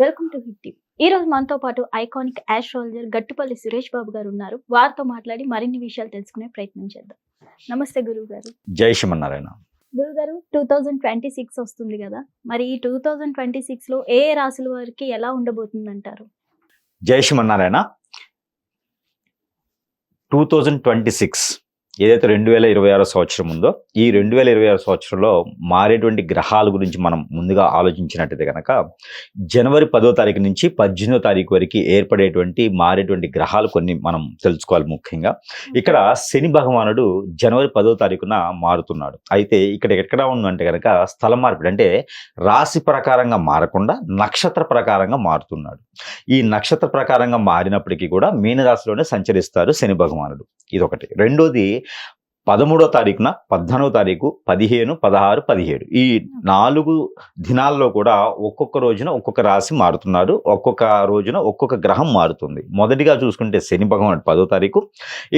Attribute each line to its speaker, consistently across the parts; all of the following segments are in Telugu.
Speaker 1: Welcome to hit TV. ఈ రోజు మనతో పాటు ఐకానిక్ ఆస్ట్రాలజర్ గట్టుపల్లి సురేష్ బాబు గారు ఉన్నారు. వారితో మాట్లాడి మరిన్ని విషయాలు తెలుసుకునే ప్రయత్నం చేద్దాం. నమస్తే గురువు గారు.
Speaker 2: జై శ్రీమన్నారాయణ.
Speaker 1: గురువు గారు, 2026 వస్తుంది కదా, మరి ఈ 2026 లో ఏ ఏ రాశుల వారికి ఎలా ఉండబోతుందంటారు?
Speaker 2: జై శ్రీమన్నారాయణ. 2026 ఏదైతే 2026 సంవత్సరం ఉందో, ఈ 2026 సంవత్సరంలో మారేటువంటి గ్రహాల గురించి మనం ముందుగా ఆలోచించినట్టయితే కనుక జనవరి 10వ తారీఖు నుంచి 18వ తారీఖు వరకు ఏర్పడేటువంటి మారేటువంటి గ్రహాలు కొన్ని మనం తెలుసుకోవాలి. ముఖ్యంగా ఇక్కడ శని భగవానుడు జనవరి 10వ తారీఖున మారుతున్నాడు. అయితే ఇక్కడ ఎక్కడ ఉందంటే కనుక స్థల మార్పిడి, అంటే రాశి ప్రకారంగా మారకుండా నక్షత్ర ప్రకారంగా మారుతున్నాడు. ఈ నక్షత్ర ప్రకారంగా మారినప్పటికీ కూడా మీనరాశిలోనే సంచరిస్తారు శని భగవానుడు. ఇదొకటి. రెండోది 13వ తారీఖున 14వ తారీఖు 15, 16, 17 ఈ 4 దినాల్లో కూడా ఒక్కొక్క రోజున ఒక్కొక్క రాశి మారుతున్నారు. ఒక్కొక్క రోజున ఒక్కొక్క గ్రహం మారుతుంది. మొదటిగా చూసుకుంటే శని భగవానుడు 10వ తారీఖు,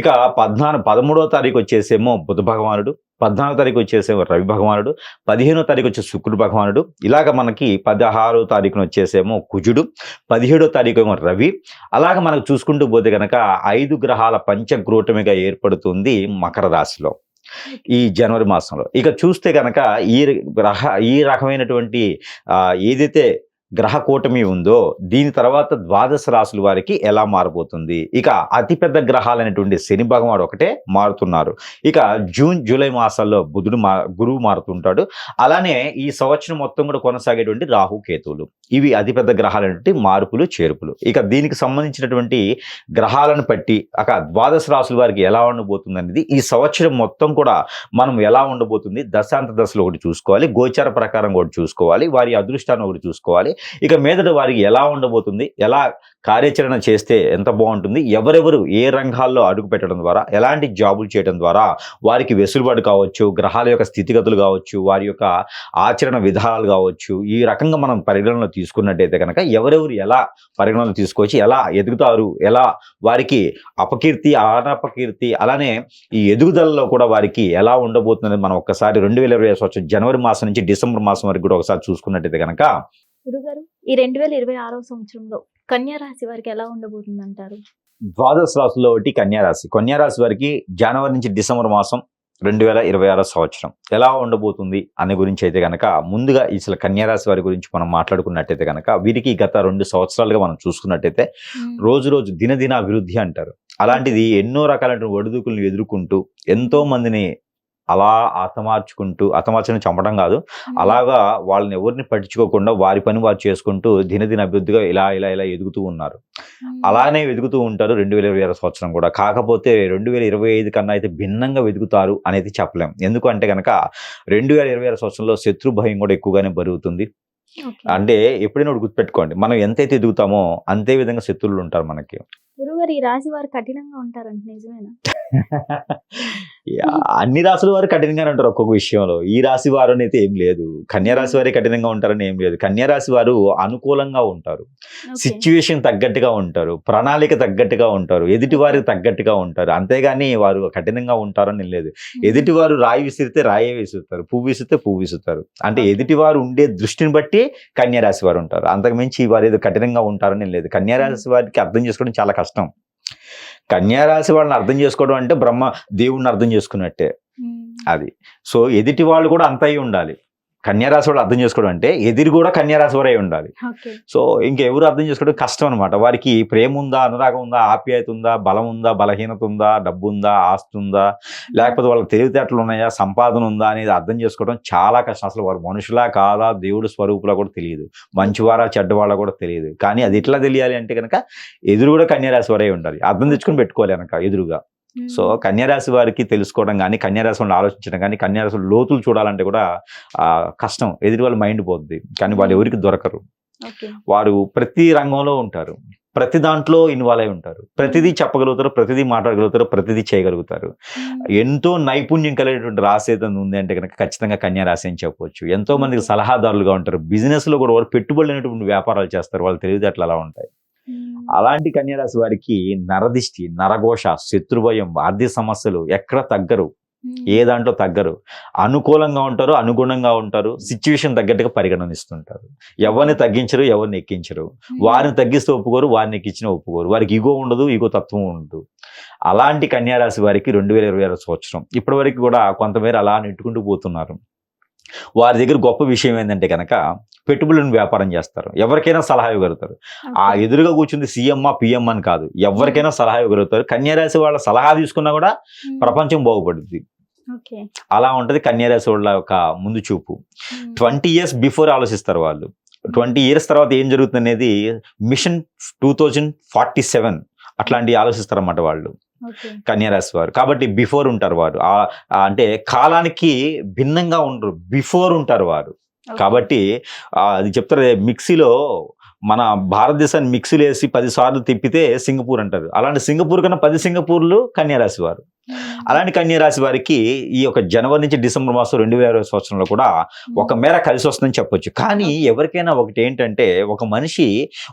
Speaker 2: ఇక 13వ తారీఖు వచ్చేసేమో బుధ భగవానుడు, 14వ తారీఖు వచ్చేసేమో రవి భగవానుడు, 15వ తారీఖు వచ్చే శుక్రుడు భగవానుడు, ఇలాగ మనకి 16వ తారీఖున వచ్చేసేమో కుజుడు, 17వ తారీఖు ఏమో రవి. అలాగ మనకు చూసుకుంటూ పోతే కనుక 5 గ్రహాల పంచగ్రూటమిగా ఏర్పడుతుంది మకర రాశిలో ఈ జనవరి మాసంలో. ఇక చూస్తే కనుక ఈ రకమైనటువంటి ఏదైతే గ్రహ కూటమి ఉందో దీని తర్వాత ద్వాదశ రాశుల వారికి ఎలా మారబోతుంది. ఇక అతిపెద్ద గ్రహాలైనటువంటి శని భగవానుడు ఒకటే మారుతున్నారు. ఇక జూన్ జూలై మాసాల్లో గురువు మారుతుంటాడు. అలానే ఈ సంవత్సరం మొత్తం కూడా కొనసాగేటువంటి రాహు కేతువులు, ఇవి అతిపెద్ద గ్రహాలైనటువంటి మార్పులు చేర్పులు. ఇక దీనికి సంబంధించినటువంటి గ్రహాలను బట్టి ద్వాదశ రాశుల వారికి ఎలా ఉండబోతుంది అనేది ఈ సంవత్సరం మొత్తం కూడా మనం ఎలా ఉండబోతుంది, దశాంత దశలో ఒకటి చూసుకోవాలి, గోచార ప్రకారం ఒకటి చూసుకోవాలి, వారి అదృష్టాన్ని ఒకటి చూసుకోవాలి. ఇక మీదట వారికి ఎలా ఉండబోతుంది, ఎలా కార్యాచరణ చేస్తే ఎంత బాగుంటుంది, ఎవరెవరు ఏ రంగాల్లో అడుగు పెట్టడం ద్వారా, ఎలాంటి జాబులు చేయడం ద్వారా వారికి వెసులుబాటు కావచ్చు, గ్రహాల యొక్క స్థితిగతులు కావచ్చు, వారి యొక్క ఆచరణ విధానాలు కావచ్చు, ఈ రకంగా మనం పరిగణనలో తీసుకున్నట్టయితే కనుక ఎవరెవరు ఎలా పరిగణనలో తీసుకోవచ్చు, ఎలా ఎదుగుతారు, ఎలా వారికి అపకీర్తి అనపకీర్తి, అలానే ఈ ఎదుగుదలలో కూడా వారికి ఎలా ఉండబోతుంది మనం ఒక్కసారి 2025 సంవత్సరం జనవరి మాసం నుంచి డిసెంబర్ మాసం వరకు కూడా ఒకసారి చూసుకున్నట్టయితే కనుక.
Speaker 1: గురుగారు, ఈ 2026 సంవత్సరంలో కన్యా రాశి వారికి ఎలా ఉండబోతుంది అంటారు?
Speaker 2: ద్వాదశ రాశుల్లో ఒకటి కన్యారాశి. కన్యారాశి వారికి జనవరి నుంచి డిసెంబర్ మాసం 2026 సంవత్సరం ఎలా ఉండబోతుంది అనే గురించి అయితే కనుక ముందుగా అసలు కన్యారాశి వారి గురించి మనం మాట్లాడుకున్నట్టయితే కనుక వీరికి గత 2 సంవత్సరాలుగా మనం చూసుకున్నట్టయితే రోజు దినదిన అభివృద్ధి అంటారు. అలాంటిది ఎన్నో రకాలైన ఒడిదుడుకులను ఎదుర్కొంటూ ఎంతో మందిని అలా హతమార్చడం చంపడం కాదు, అలాగా వాళ్ళని ఎవరిని పట్టించుకోకుండా వారి పని వారు చేసుకుంటూ దినదిన అభివృద్ధిగా ఇలా ఇలా ఇలా ఎదుగుతూ ఉన్నారు. అలానే వెతుకుతూ ఉంటారు 2026 సంవత్సరం కూడా. కాకపోతే 2025 కన్నా అయితే భిన్నంగా వెతుకుతారు అనేది చెప్పలేం. ఎందుకంటే కనుక 2026 సంవత్సరంలో శత్రు భయం కూడా ఎక్కువగానే బరుగుతుంది. అంటే ఎప్పుడైనా గుర్తుపెట్టుకోండి, మనం ఎంతైతే ఎదుగుతామో అంతే విధంగా శత్రువులు ఉంటారు మనకి.
Speaker 1: గురుగారు, ఈ రాశి వారు కఠినంగా ఉంటారంట, నిజమేనా?
Speaker 2: అన్ని రాశుల వారు కఠినంగానే ఉంటారు ఒక్కొక్క విషయంలో. ఈ రాశి వారు అయితే ఏం లేదు, కన్యారాశి వారే కఠినంగా ఉంటారని ఏం లేదు. కన్యారాశి వారు అనుకూలంగా ఉంటారు, సిచ్యువేషన్ తగ్గట్టుగా ఉంటారు, ప్రణాళిక తగ్గట్టుగా ఉంటారు, ఎదుటి వారికి తగ్గట్టుగా ఉంటారు. అంతేగాని వారు కఠినంగా ఉంటారని లేదు. ఎదుటి వారు రాయి విసిరితే రాయే విసురుతారు, పువ్వు విసిరితే పువ్వు విసురుతారు. అంటే ఎదుటి వారు ఉండే దృష్టిని బట్టి కన్యారాశి వారు ఉంటారు. అంతకుమించి వారు ఏదో కఠినంగా ఉంటారని లేదు. కన్యారాశి వారికి అర్థం చేసుకోవడం చాలా కష్టం. కన్యారాశి వాళ్ళని అర్థం చేసుకోవడం అంటే దేవుణ్ణి అర్థం చేసుకున్నట్టే అది. సో ఎదుటి వాళ్ళు కూడా అంత అయి ఉండాలి. కన్యారాశి వాళ్ళు అర్థం చేసుకోవడం అంటే ఎదురు కూడా కన్యారాశి వారే ఉండాలి. సో ఇంకెవరు అర్థం చేసుకోవడం కష్టం అనమాట. వారికి ప్రేమ ఉందా, అనురాగం ఉందా, ఆప్యాయత ఉందా, బలం ఉందా, బలహీనత ఉందా, డబ్బు ఉందా, ఆస్తి ఉందా, లేకపోతే వాళ్ళకి తెలివితేటలు ఉన్నాయా, సంపాదన ఉందా అనేది అర్థం చేసుకోవడం చాలా కష్టం. అసలు వారు మనుషులా కాదా, దేవుడు స్వరూపులా కూడా తెలియదు, మంచివారా చెడ్డవాళ్ళ కూడా తెలియదు. కానీ అది ఎట్లా తెలియాలి అంటే కనుక ఎదురు కూడా కన్యారాశి వారే ఉండాలి, అర్థం తెచ్చుకొని పెట్టుకోవాలి కనుక ఎదురుగా. సో కన్యారాశి వారికి తెలుసుకోవడం కానీ, కన్యారాశి వాళ్ళని ఆలోచించడం కానీ, కన్యారాశి లోతులు చూడాలంటే కూడా కష్టం. ఎదుటి వాళ్ళ మైండ్ పోద్ది, కానీ వాళ్ళు ఎవరికి దొరకరు. వారు ప్రతి రంగంలో ఉంటారు, ప్రతి దాంట్లో ఇన్వాల్వ్ అయి ఉంటారు, ప్రతిదీ చెప్పగలుగుతారు, ప్రతిదీ మాట్లాడగలుగుతారు, ప్రతిదీ చేయగలుగుతారు. ఎంతో నైపుణ్యం కలిగేటువంటి రాశి ఏదైనా ఉంది అంటే కనుక ఖచ్చితంగా కన్యారాశి అని చెప్పవచ్చు. ఎంతో మందికి సలహాదారులుగా ఉంటారు, బిజినెస్ లో కూడా వారు పెట్టుబడులు అనేటువంటి వ్యాపారాలు చేస్తారు, వాళ్ళు తెలివితేటలు అలా ఉంటాయి. అలాంటి కన్యారాశి వారికి నరదిష్టి, నరఘోష, శత్రుభయం, ఆర్థిక సమస్యలు ఎక్కడ తగ్గరు. ఏ దాంట్లో తగ్గరు, అనుకూలంగా ఉంటారు, అనుగుణంగా ఉంటారు, సిచ్యువేషన్ తగ్గట్టుగా పరిగణనిస్తుంటారు. ఎవరిని తగ్గించరు, ఎవరిని ఎక్కించరు. వారిని తగ్గిస్తే ఒప్పుకోరు, వారిని ఎక్కించిన ఒప్పుకోరు. వారికి ఈగో ఉండదు, ఈగో తత్వం ఉండదు. అలాంటి కన్యారాశి వారికి 2026 సంవత్సరం ఇప్పటి వరకు కూడా కొంతమేర అలా నెట్టుకుంటూ పోతున్నారు. వారి దగ్గర గొప్ప విషయం ఏంటంటే కనుక పెట్టుబడులను వ్యాపారం చేస్తారు. ఎవరికైనా సలహా ఇవ్వగలుగుతారు. ఆ ఎదురుగా కూర్చుంది సీఎం పిఎం అని కాదు, ఎవరికైనా సలహా ఇవ్వగలుగుతారు. కన్యారాశి వాళ్ళ సలహా తీసుకున్నా కూడా ప్రపంచం బాగుపడుద్ది. అలా ఉంటది కన్యారాశి వాళ్ళ యొక్క ముందు చూపు. 20 years బిఫోర్ ఆలోచిస్తారు వాళ్ళు. 20 years తర్వాత ఏం జరుగుతుంది అనేది మిషన్ 2047 అట్లాంటివి ఆలోచిస్తారు అన్నమాట వాళ్ళు కన్యారాశి వారు. కాబట్టి బిఫోర్ ఉంటారు వారు. అంటే కాలానికి భిన్నంగా ఉండరు, బిఫోర్ ఉంటారు వారు. కాబట్టి అది చెప్తారు, మిక్సీలో మన భారతదేశాన్ని మిక్సీలు వేసి 10 సార్లు తిప్పితే సింగపూర్ అంటారు. అలాంటి సింగపూర్ కన్నా 10 సింగపూర్లు కన్యారాశి వారు. అలాంటి కన్యారాశి వారికి ఈ యొక్క జనవరి నుంచి డిసెంబర్ మాసం 2020 సంవత్సరంలో కూడా ఒక మేర కలిసి వస్తుందని చెప్పొచ్చు. కానీ ఎవరికైనా ఒకటి ఏంటంటే, ఒక మనిషి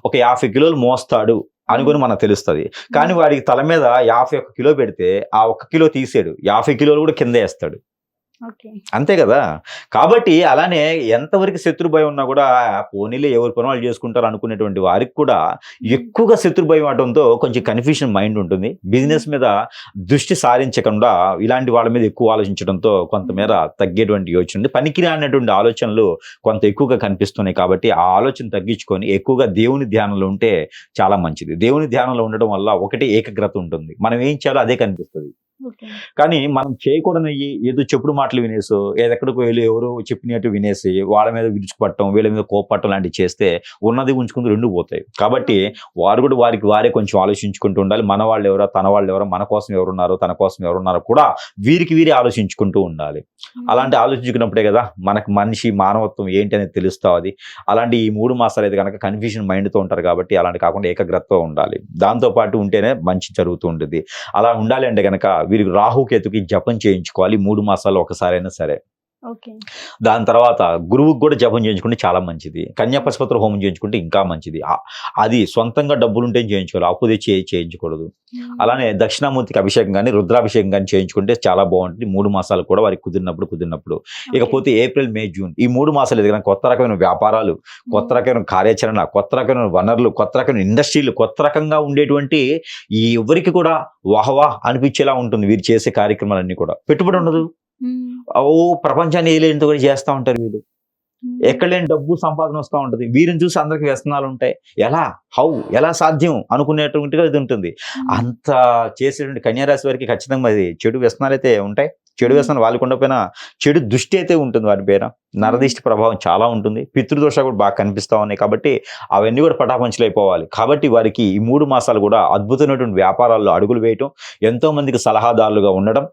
Speaker 2: ఒక 50 కిలోలు మోస్తాడు అనుకుని మనకు తెలుస్తుంది. కానీ వాడికి తల మీద 51 కిలో పెడితే ఆ 1 కిలో తీసాడు, 50 కిలోలు కూడా కింద వేస్తాడు. అంతే కదా. కాబట్టి అలానే ఎంతవరకు శత్రు భయం ఉన్నా కూడా పోనీలే ఎవరి పని వాళ్ళు చేసుకుంటారు అనుకునేటువంటి వారికి కూడా ఎక్కువగా శత్రు భయం అవడంతో కొంచెం కన్ఫ్యూషన్ మైండ్ ఉంటుంది. బిజినెస్ మీద దృష్టి సారించకుండా ఇలాంటి వాళ్ళ మీద ఎక్కువ ఆలోచించడంతో కొంతమేర తగ్గేటువంటి యోచన ఉంది. పనికిరానటువంటి ఆలోచనలు కొంత ఎక్కువగా కనిపిస్తున్నాయి. కాబట్టి ఆ ఆలోచన తగ్గించుకొని ఎక్కువగా దేవుని ధ్యానంలో ఉంటే చాలా మంచిది. దేవుని ధ్యానంలో ఉండడం వల్ల ఒకటి ఏకాగ్రత ఉంటుంది, మనం ఏం చేయాలో అదే కనిపిస్తుంది. కానీ మనం చేయకూడని ఏదో చెప్పుడు మాటలు వినేసో, ఏదెక్కడికి వెళ్ళి ఎవరు చెప్పినట్టు వినేసి వాళ్ళ మీద విరుచుకుపట్టడం, వీళ్ళ మీద కోపపట్టడం లాంటివి చేస్తే ఉన్నది ఉంచుకుంటూ రెండు పోతాయి. కాబట్టి వారు కూడా వారికి వారే కొంచెం ఆలోచించుకుంటూ ఉండాలి. మన వాళ్ళు ఎవరో, తన వాళ్ళు ఎవరో, మన కోసం ఎవరున్నారో, తన కోసం ఎవరున్నారో కూడా వీరికి వీరే ఆలోచించుకుంటూ ఉండాలి. అలాంటి ఆలోచించుకున్నప్పుడే కదా మనకు మనిషి మానవత్వం ఏంటి అనేది తెలుస్తుంది. అలాంటి ఈ 3 మాసాలు అయితే కనుక కన్ఫ్యూజన్ మైండ్తో ఉంటారు. కాబట్టి అలాంటి కాకుండా ఏకాగ్రతతో ఉండాలి. దాంతోపాటు ఉంటేనే మంచి జరుగుతూ ఉంటుంది. అలా ఉండాలి అంటే కనుక వీరికి రాహుకేతుకి జపం చేయించుకోవాలి 3 మాసాలు ఒకసారైనా సరే. దాని తర్వాత గురువుకి కూడా జపం చేయించుకుంటే చాలా మంచిది. కన్యాపశుపత్ర హోమం చేయించుకుంటే ఇంకా మంచిది. అది సొంతంగా డబ్బులుంటే చేయించుకోవాలి, అప్పు తెచ్చి చేయించకూడదు. అలానే దక్షిణామూర్తికి అభిషేకం కానీ రుద్రాభిషేకం కానీ చేయించుకుంటే చాలా బాగుంటుంది 3 మాసాలు కూడా వారికి కుదిరినప్పుడు. ఇకపోతే ఏప్రిల్, మే, జూన్ ఈ 3 మాసాలు ఎదుగున కొత్త రకమైన వ్యాపారాలు, కొత్త రకమైన కార్యాచరణ, కొత్త రకమైన వనరులు, కొత్త రకమైన ఇండస్ట్రీలు, కొత్త రకంగా ఉండేటువంటి ఈ ఎవరికి కూడా వాహవా అనిపించేలా ఉంటుంది వీరు చేసే కార్యక్రమాలన్నీ కూడా. పెట్టుబడి ఉండదు, ప్రపంచాన్ని ఏలేంతో కూడా చేస్తూ ఉంటారు వీళ్ళు. ఎక్కడ లేని డబ్బు సంపాదన వస్తూ ఉంటుంది. వీరిని చూసి అందరికి వ్యసనాలు ఉంటాయి. ఎలా సాధ్యం అనుకునేటువంటిగా ఇది ఉంటుంది. అంత చేసేటువంటి కన్యారాశి వారికి ఖచ్చితంగా అది చెడు వ్యసనాలు అయితే ఉంటాయి. చెడు వ్యసనాలు వాళ్ళకు ఉండకపోయినా చెడు దృష్టి అయితే ఉంటుంది వారి పేర. నరదిష్టి ప్రభావం చాలా ఉంటుంది. పితృదోషాలు కూడా బాగా కనిపిస్తూ ఉన్నాయి. కాబట్టి అవన్నీ కూడా పటాపంచలు అయిపోవాలి. కాబట్టి వారికి ఈ 3 మాసాలు కూడా అద్భుతమైనటువంటి వ్యాపారాల్లో అడుగులు వేయటం, ఎంతో మందికి సలహాదారులుగా ఉండడం,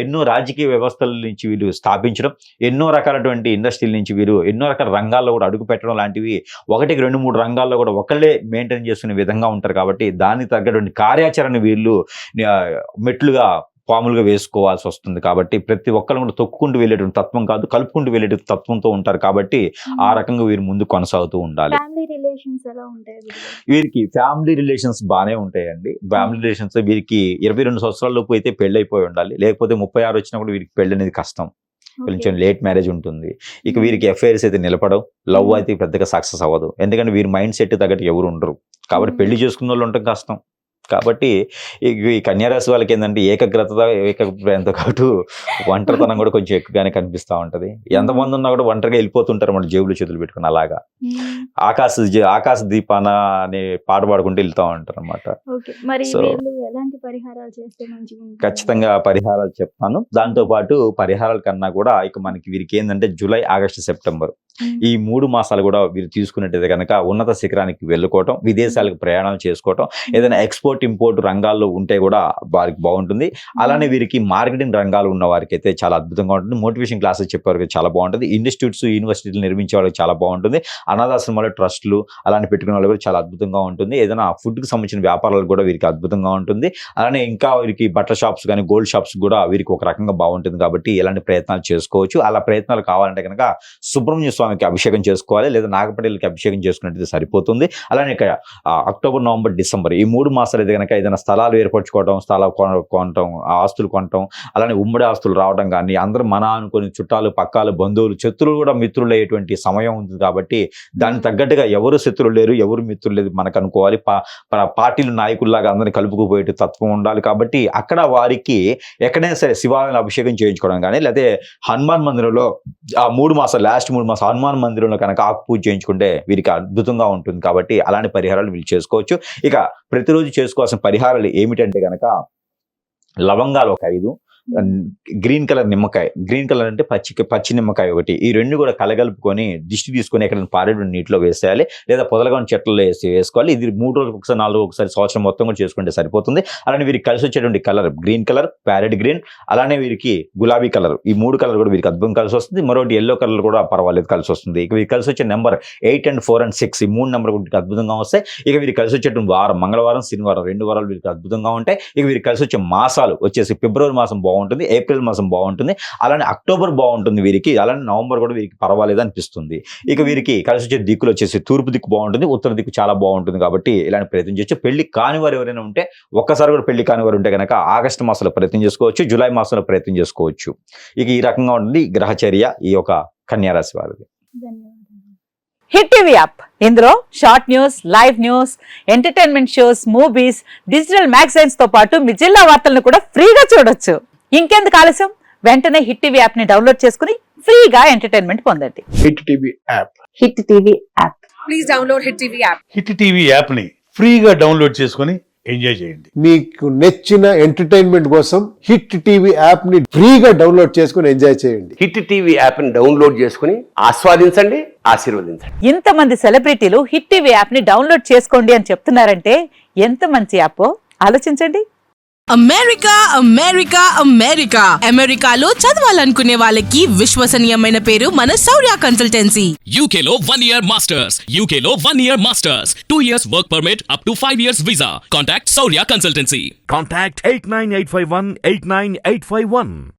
Speaker 2: ఎన్నో రాజకీయ వ్యవస్థల నుంచి వీళ్ళు స్థాపించడం, ఎన్నో రకాలటువంటి ఇండస్ట్రీల నుంచి వీరు ఎన్నో రకాల రంగాల్లో కూడా అడుగు పెట్టడం లాంటివి 1, 2, 3 రంగాల్లో కూడా ఒకళ్ళే మెయింటైన్ చేసుకునే విధంగా ఉంటారు. కాబట్టి దానికి తగ్గటువంటి కార్యాచరణ వీళ్ళు మెట్లుగా పాములుగా వేసుకోవాల్సి వస్తుంది. కాబట్టి ప్రతి ఒక్కరు కూడా తొక్కుకుంటూ వెళ్ళేటువంటి తత్వం కాదు, కలుపుకుంటూ వెళ్ళేటువంటి తత్వంతో ఉంటారు. కాబట్టి ఆ రకంగా వీరు ముందు కొనసాగుతూ ఉండాలి. వీరికి ఫ్యామిలీ రిలేషన్స్ బాగానే ఉంటాయండి. ఫ్యామిలీ రిలేషన్స్ వీరికి 22 సంవత్సరాల లోపు అయితే పెళ్లి అయిపోయి ఉండాలి. లేకపోతే 36 వచ్చినా కూడా వీరికి పెళ్లి అనేది కష్టం. కొంచెం లేట్ మ్యారేజ్ ఉంటుంది. ఇక వీరికి అఫైర్స్ అయితే నిలపడవు, లవ్ అయితే పెద్దగా సక్సెస్ అవ్వదు. ఎందుకంటే వీరి మైండ్ సెట్ తగ్గట్టు ఎవరు ఉండరు. కాబట్టి పెళ్లి చేసుకున్న వాళ్ళు ఉండటం కష్టం. కాబట్టి ఈ కన్యారాశి వాళ్ళకి ఏంటంటే ఏకాగ్రతతో పాటు ఒంటరితనం కూడా కొంచెం ఎక్కువగానే కనిపిస్తూ ఉంటది. ఎంతమంది ఉన్నా కూడా ఒంటరిగా వెళ్ళిపోతుంటారు మన జేబులు చేతులు పెట్టుకుని. అలాగా ఆకాశ దీపాన అనే పాట పాడుకుంటూ వెళ్తూ ఉంటారు అనమాట. సో ఖచ్చితంగా పరిహారాలు చెప్తాను. దాంతో పాటు పరిహారాల కన్నా కూడా ఇక మనకి వీరికి ఏంటంటే జూలై, ఆగస్టు, సెప్టెంబర్ ఈ 3 మాసాలు కూడా వీరు తీసుకున్నట్టయితే కనుక ఉన్నత శిఖరానికి వెళ్ళుకోవటం, విదేశాలకు ప్రయాణాలు చేసుకోవటం, ఏదైనా ఎక్స్పోర్ట్ ఇంపోర్ట్ రంగాల్లో ఉంటే కూడా వారికి బాగుంటుంది. అలానే వీరికి మార్కెటింగ్ రంగాలు ఉన్న వారికి అయితే చాలా అద్భుతంగా ఉంటుంది. మోటివేషన్ క్లాసెస్ చెప్పేవారికి చాలా బాగుంటుంది. ఇన్స్టిట్యూట్స్, యూనివర్సిటీలు నిర్మించే వాళ్ళకి చాలా బాగుంటుంది. అనాథాశ్రమాలు, ట్రస్టులు అలాంటి పెట్టుకునే వాళ్ళు కూడా చాలా అద్భుతంగా ఉంటుంది. ఏదైనా ఫుడ్కి సంబంధించిన వ్యాపారాలు కూడా వీరికి అద్భుతంగా ఉంటుంది. అలానే ఇంకా వీరికి బట్టల షాప్స్ కానీ గోల్డ్ షాప్స్ కూడా వీరికి ఒక రకంగా బాగుంటుంది. కాబట్టి ఇలాంటి ప్రయత్నాలు చేసుకోవచ్చు. అలా ప్రయత్నాలు కావాలంటే కనుక సుబ్రహ్మణ్య స్వామికి అభిషేకం చేసుకోవాలి, లేదా నాగపటేలకి అభిషేకం చేసుకున్నట్టు సరిపోతుంది. అలానే ఇక్కడ అక్టోబర్, నవంబర్, డిసెంబర్ ఈ 3 మాసాలు చూసుకున్నట్టయితే కనుక ఏదైనా స్థలాలు ఏర్పరచుకోవడం, స్థలాలు కొనటం, ఆస్తులు కొనటం, అలానే ఉమ్మడి ఆస్తులు రావడం కానీ, అందరూ మన అనుకుని చుట్టాలు, పక్కాలు, బంధువులు, శత్రువులు కూడా మిత్రులు అయ్యేటువంటి సమయం ఉంది కాబట్టి దానికి తగ్గట్టుగా ఎవరు శత్రువులు లేరు, ఎవరు మిత్రులు లేదు మనకు అనుకోవాలి. పార్టీలు నాయకుల్లాగా అందరినీ కలుపుకుపోయే తత్వం ఉండాలి కాబట్టి అక్కడ వారికి ఎక్కడైనా సరే శివాలయం అభిషేకం చేయించుకోవడం కానీ, లేకపోతే హనుమాన్ మందిరంలో ఆ 3 మాసాలు లాస్ట్ 3 మాసాలు హనుమాన్ మందిరంలో కనుక ఆకు పూజ చేయించుకుంటే వీరికి అద్భుతంగా ఉంటుంది కాబట్టి అలాంటి పరిహారాలు వీళ్ళు చేసుకోవచ్చు. ఇక ప్రతిరోజు చేసుకోవాల్సిన పరిహారాలు ఏమిటంటే కనుక లవంగాలు ఒక 5, గ్రీన్ కలర్ నిమ్మకాయ, గ్రీన్ కలర్ అంటే పచ్చి నిమ్మకాయ ఒకటి, ఈ రెండు కూడా కలగలుపుకొని దిష్టి తీసుకొని ఎక్కడ పారేటువంటి నీటిలో వేసేయాలి, లేదా పొదలగొని చెట్లలో వేసుకోవాలి. ఇది 3 రోజులకు ఒకసారి, 4 రోజులకు ఒకసారి, సంవత్సరం మొత్తం కూడా చేసుకుంటే సరిపోతుంది. అలానే వీరికి కలిసి వచ్చేటువంటి colour green colour, parrot green, అలానే వీరికి గులాబీ కలర్, ఈ 3 కలర్ కూడా వీరికి అద్భుతం కలిసి వస్తుంది. మరొకటి ఎల్లో కలర్ కూడా పర్వాలేదు కలిసి వస్తుంది. ఇక వీరికి కలిసి వచ్చే నెంబర్ 8 and 4 and 6, ఈ 3 నెంబర్ వీరికి అద్భుతంగా వస్తాయి. ఇక వీరికి కలిసి వచ్చేటువంటి వారం మంగళవారం, శనివారం 2 వారాలు వీరికి అద్భుతంగా ఉంటాయి. ఇక వీరికి కలిసి వచ్చే మాసాలు వచ్చేసి ఫిబ్రవరి మాసం బాగుంటుంది, ఏప్రిల్ మాసం బాగుంటుంది, అలానే అక్టోబర్ బాగుంటుంది వీరికి, అలానే నవంబర్ కూడా వీరికి పర్వాలేదు అనిపిస్తుంది. ఇక వీరికి కలిసి వచ్చే దిక్కులు వచ్చేసి తూర్పు దిక్కు బాగుంటుంది, ఉత్తర దిక్కు చాలా బాగుంటుంది కాబట్టి ఇలాంటి ప్రయత్నం చేయొచ్చు. పెళ్లి కాని వారు ఎవరైనా ఉంటే, ఒక్కసారి కూడా పెళ్లి కాని వారు ఉంటే కనుక ఆగస్టు మాసంలో ప్రయత్నం చేసుకోవచ్చు, జూలై మాసంలో ప్రయత్నం చేసుకోవచ్చు. ఇక ఈ రకంగా ఉంటుంది గ్రహచర్య ఈ యొక్క కన్యా రాశి వారిది.
Speaker 3: హిట్ టీవీ యాప్, ఇందులో short news, live news, entertainment shows, movies, digital magazines తో పాటు మీ జిల్లా వార్తలను కూడా ఫ్రీగా చూడొచ్చు. ఇంకెందుకు ఆలస్యం, వెంటనే హిట్ టీవీ యాప్ ని డౌన్లోడ్ చేసుకుని ఫ్రీగా ఎంటర్టైన్మెంట్ పొందండి.
Speaker 4: Hit TV app.
Speaker 3: Hit TV app.
Speaker 5: Please download hit TV app.
Speaker 4: Hit TV app ని ఫ్రీగా డౌన్లోడ్ చేసుకొని ఎంజాయ్ చేయండి.
Speaker 6: మీకు నచ్చిన ఎంటర్టైన్మెంట్ కోసం హిట్ టీవీ యాప్ ని ఫ్రీగా డౌన్లోడ్ చేసుకుని ఎంజాయ్ చేయండి.
Speaker 7: హిట్ టీవీ యాప్ ని డౌన్లోడ్ చేసుకుని ఆస్వాదించండి, ఆశీర్వదించండి.
Speaker 3: ఇంతమంది సెలబ్రిటీలు హిట్ టీవీ యాప్ ని డౌన్లోడ్ చేసుకోండి అని చెప్తున్నారంటే ఎంత మంచి యాప్ ఆలోచించండి.
Speaker 5: అమెరికా అమెరికా అమెరికా అమెరికాలో చదవాలనుకునే వాళ్ళకి విశ్వసనీయమైన పేరు మన శౌర్య కన్సల్టెన్సీ.
Speaker 8: UK లో 1 year masters, UK లో 1 year masters, 2 years work permit up to 5 years visa. Contact Saurya Consultancy.
Speaker 9: Contact 89851 89851.